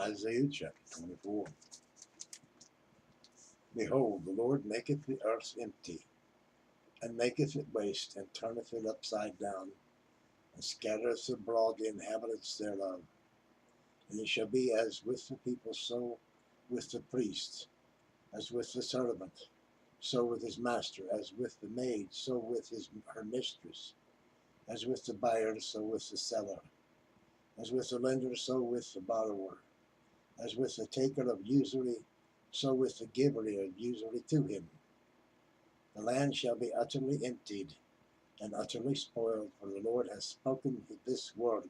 Isaiah chapter 24. Behold, the Lord maketh the earth empty, and maketh it waste, and turneth it upside down, and scattereth abroad the inhabitants thereof. And it shall be as with the people, so with the priest, as with the servant, so with his master, as with the maid, so with her mistress, as with the buyer, so with the seller, as with the lender, so with the borrower, as with the taker of usury, so with the giver of usury to him. The land shall be utterly emptied and utterly spoiled, for the Lord hath spoken this word.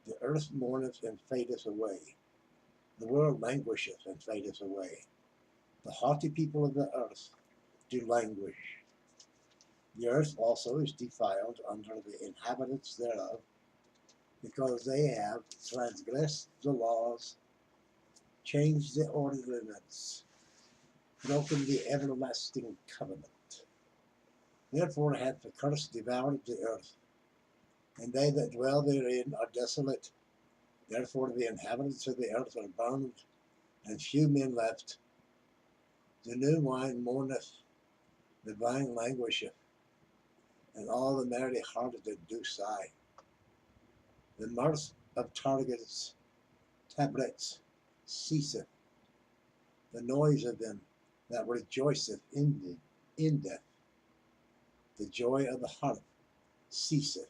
The earth mourneth and fadeth away. The world languisheth and fadeth away. The haughty people of the earth do languish. The earth also is defiled under the inhabitants thereof, because they have transgressed the laws, changed the ordinance, broken the everlasting covenant. Therefore hath the curse devoured the earth, and they that dwell therein are desolate. Therefore the inhabitants of the earth are burned, and few men left. The new wine mourneth, the vine languisheth, and all the merry-hearted do sigh. The mirth of tabrets ceaseth, the noise of them that rejoiceth in death. The joy of the harp ceaseth.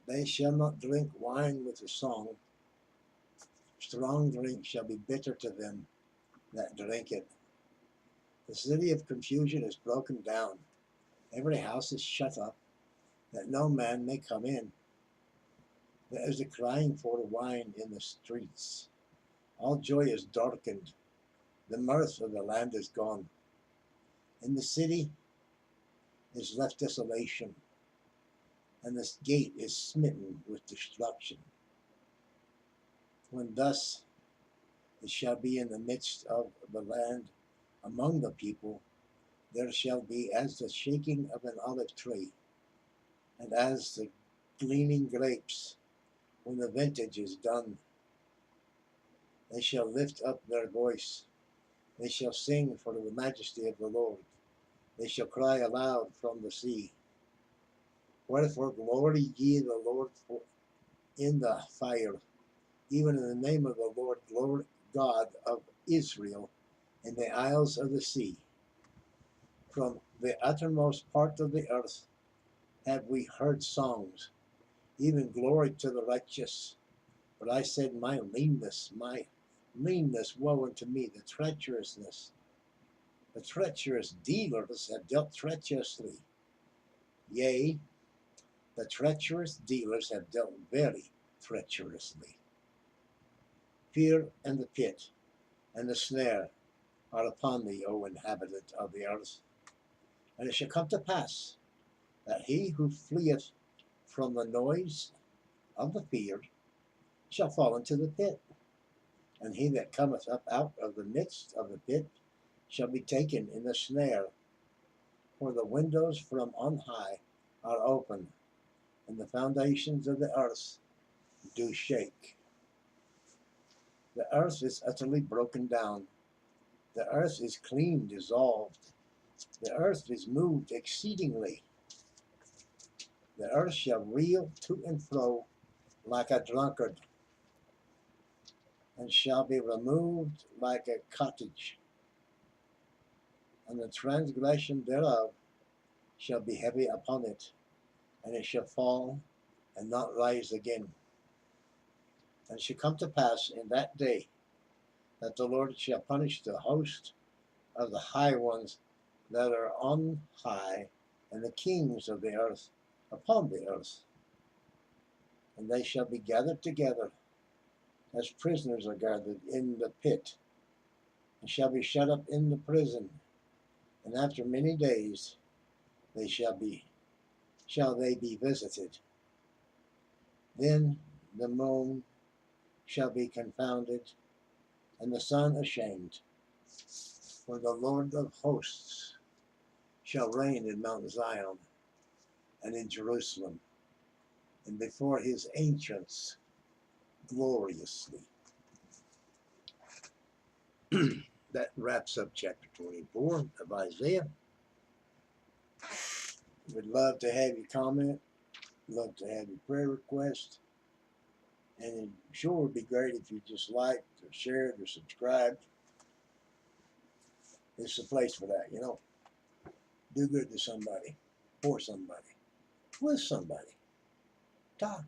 They shall not drink wine with a song. Strong drink shall be bitter to them that drink it. The city of confusion is broken down. Every house is shut up, that no man may come in. There is a crying for wine in the streets. All joy is darkened. The mirth of the land is gone. In the city is left desolation, and the gate is smitten with destruction. When thus it shall be in the midst of the land among the people, there shall be as the shaking of an olive tree, and as the gleaning grapes when the vintage is done. They shall lift up their voice. They shall sing for the majesty of the Lord. They shall cry aloud from the sea. Wherefore glory ye the Lord in the fire, even in the name of the Lord, Lord God of Israel, in the isles of the sea. From the uttermost part of the earth have we heard songs, even glory to the righteous. But I said, my leanness, woe unto me, the treacherousness. The treacherous dealers have dealt treacherously. Yea, the treacherous dealers have dealt very treacherously. Fear and the pit and the snare are upon thee, O inhabitant of the earth. And it shall come to pass that he who fleeth from the noise of the field shall fall into the pit, and he that cometh up out of the midst of the pit shall be taken in the snare. For the windows from on high are open, and the foundations of the earth do shake. The earth is utterly broken down. The earth is clean dissolved. The earth is moved exceedingly. The earth shall reel to and fro like a drunkard, and shall be removed like a cottage. And the transgression thereof shall be heavy upon it, and it shall fall and not rise again. And it shall come to pass in that day that the Lord shall punish the host of the high ones that are on high, and the kings of the earth upon the earth. And they shall be gathered together as prisoners are gathered in the pit, and shall be shut up in the prison. And after many days shall they be visited. Then the moon shall be confounded, and the sun ashamed. For the Lord of hosts shall reign in Mount Zion and in Jerusalem, and before his ancients gloriously. That wraps up chapter 24 of Isaiah. Would love to have your comment, love to have your prayer request, and it sure would be great if you just liked or shared or subscribed. It's the place for that, you know. Do good to somebody, for somebody, with somebody. Talk